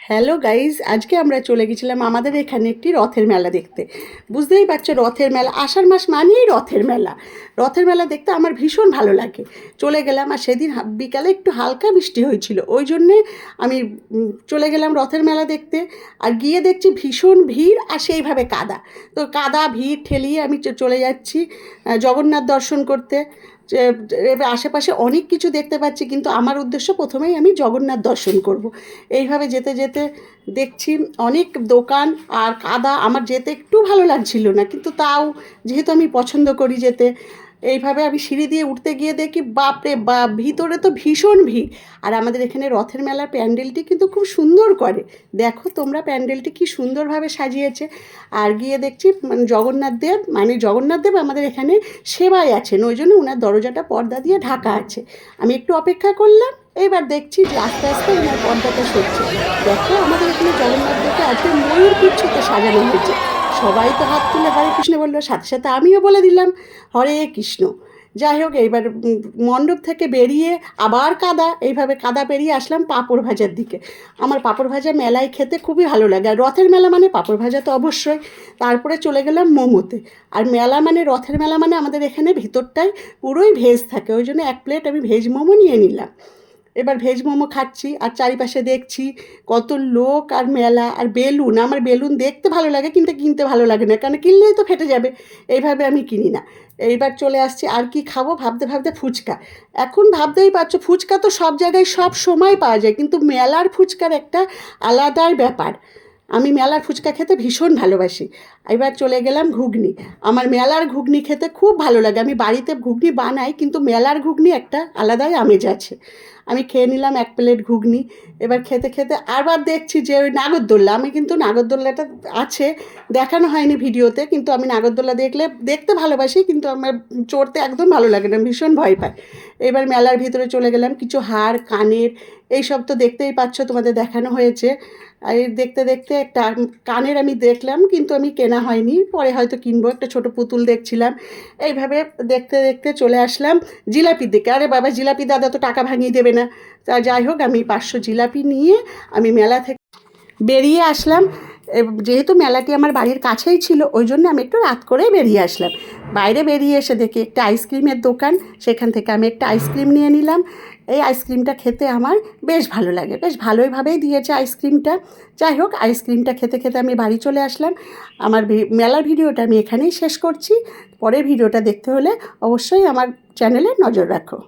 Hello guys, আজকে আমরা চলে গেছিলাম আমাদের এখানে একটি রথের মেলা দেখতে। বুঝতেই পারছো, রথের মেলা, আষাঢ় মাস মানেই রথের মেলা। রথের মেলা দেখতে আমার ভীষণ ভালো লাগে। চলে গেলাম, আর সেদিন বিকালে একটু হালকা বৃষ্টি হয়েছিল, ওই জন্যে আমি চলে গেলাম রথের মেলা দেখতে। আর গিয়ে দেখছি ভীষণ ভিড়, আর সেইভাবে কাদা। তো কাদা ভিড় ঠেলিয়ে আমি চলে যাচ্ছি জগন্নাথ দর্শন করতে। এবার আশেপাশে অনেক কিছু দেখতে পাচ্ছি, কিন্তু আমার উদ্দেশ্য প্রথমেই আমি জগন্নাথ দর্শন করব। এইভাবে যেতে যেতে দেখছি অনেক দোকান আর কাদা, আমার যেতে একটু ভালো লাগছিল না, কিন্তু তাও যেহেতু আমি পছন্দ করি যেতে, এইভাবে আমি সিঁড়ি দিয়ে উঠতে গিয়ে দেখি বাপরে বাপ, ভিতরে তো ভীষণ ভিড়। আর আমাদের এখানে রথের মেলার প্যান্ডেলটি কিন্তু খুব সুন্দর করে, দেখো তোমরা প্যান্ডেলটি কি সুন্দরভাবে সাজিয়েছে। আর গিয়ে দেখছি জগন্নাথ দেব আমাদের এখানে সেবায় আছেন, ওই জন্য ওনার দরজাটা পর্দা দিয়ে ঢাকা আছে। আমি একটু অপেক্ষা করলাম, এবার দেখছি যে আস্তে আস্তে ওনার পর্দাটা সরছে। দেখো আমাদের এখানে জগন্নাথ দেবকে আজকে ময়ূর পিচ্ছুতে সাজানো হয়েছে। সবাই তো হাত তুলে হরে কৃষ্ণ বললো, সাথে সাথে আমিও বলে দিলাম হরে কৃষ্ণ। যাই হোক, এইবার মণ্ডপ থেকে বেরিয়ে আবার কাদা, এইভাবে কাদা পেরিয়ে আসলাম পাঁপড় ভাজার দিকে। আমার পাঁপড় ভাজা মেলায় খেতে খুবই ভালো লাগে, আর রথের মেলা মানে পাঁপড় ভাজা তো অবশ্যই। তারপরে চলে গেলাম মোমোতে। আর মেলা মানে রথের মেলা মানে আমাদের এখানে ভিতরটায় পুরোই ভেজ থাকে, ওই জন্য এক প্লেট আমি ভেজ মোমো নিয়ে নিলাম। এবার ভেজ মোমো খাচ্ছি, আর চারিপাশে দেখছি কত লোক আর মেলা আর বেলুন। আমার বেলুন দেখতে ভালো লাগে, কিন্তু কিনতে ভালো লাগে না, কারণ কিনলেই তো ফেটে যাবে, এইভাবে আমি কিনি না। এইবার চলে আসছি আর কি খাবো ভাবতে ভাবতে, ফুচকা। এখন ভাবতেই পারছো, ফুচকা তো সব জায়গায় সব সময় পাওয়া যায়, কিন্তু মেলার ফুচকার একটা আলাদাই ব্যাপার। আমি মেলার ফুচকা খেতে ভীষণ ভালোবাসি। এবার চলে গেলাম ঘুগনি। আমার মেলার ঘুগনি খেতে খুব ভালো লাগে, আমি বাড়িতে ঘুগনি বানাই, কিন্তু মেলার ঘুগনি একটা আলাদাই আমেজ আছে। আমি খেয়ে নিলাম এক প্লেট ঘুগনি। এবার খেতে খেতে আবার দেখছি যে ওই নাগরদোল্লা, আমি কিন্তু নাগরদোল্লাটা আছে, দেখানো হয়নি ভিডিওতে, কিন্তু আমি নাগরদোল্লা দেখতে ভালোবাসি, কিন্তু আমার চড়তে একদম ভালো লাগে না, ভীষণ ভয় পায়। এবার মেলার ভিতরে চলে গেলাম, কিছু হার কানের এইসব তো দেখতেই পাচ্ছ, তোমাদের দেখানো হয়েছে। আর এই দেখতে দেখতে একটা কানের আমি দেখলাম, কিন্তু আমি কেনা হয়নি, পরে হয়তো কিনবো। একটা ছোট পুতুল দেখছিলাম। এইভাবে দেখতে দেখতে চলে আসলাম জিলাপির দিকে। আরে বাবা, জিলাপি দাদা তো টাকা ভাঙিয়ে দেবে না। তা যাই হোক, আমি 500 জিলাপি নিয়ে আমি মেলা থেকে বেরিয়ে আসলাম। যেহেতু মেলাটি আমার বাড়ির কাছেই ছিল, ওই জন্য আমি একটু রাত করেই বেরিয়ে আসলাম। বাইরে বেরিয়ে এসে দেখি একটা আইসক্রিমের দোকান, সেখান থেকে আমি একটা আইসক্রিম নিয়ে নিলাম। এই আইসক্রিমটা খেতে আমার বেশ ভালো লাগে, বেশ ভালোইভাবেই দিয়েছে আইসক্রিমটা। যাই হোক, আইসক্রিমটা খেতে খেতে আমি বাড়ি চলে আসলাম। আমার মেলার ভিডিওটা আমি এখানেই শেষ করছি। পরের ভিডিওটা দেখতে হলে অবশ্যই আমার চ্যানেলে নজর রাখো।